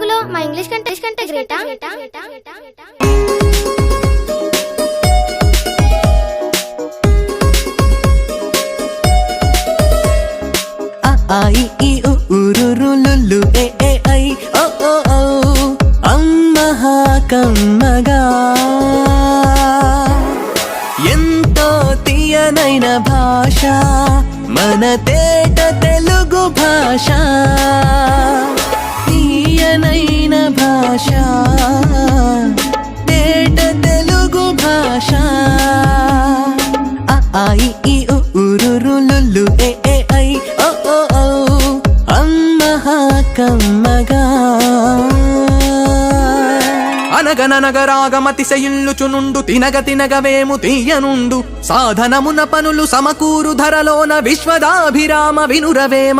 తెలుగులో మా ఇంగ్లీష్ కంటే గ్రేటా? ఐ ఈ ఉ రు లు ఏ ఏ ఐ ఓ ఓ ఔ అమ్మహ కమ్మగా ఎంతో తీయనైన భాష మన తేట తెలుగు భాష, తీయనైన భాష తేట తెలుగు భాష. ఐ ఈ ఉ రు లు ఏ ఏ ఐ ఓ ఓ ఔ అమ్మహ కమ్మగా. అనగననగరాగమతిశయిల్లుచునుండు తినగ తినగవేము తీయనుండు సాధనమున పనులు సమకూరు ధరలోన విశ్వదాభిరామ వినురవేమ.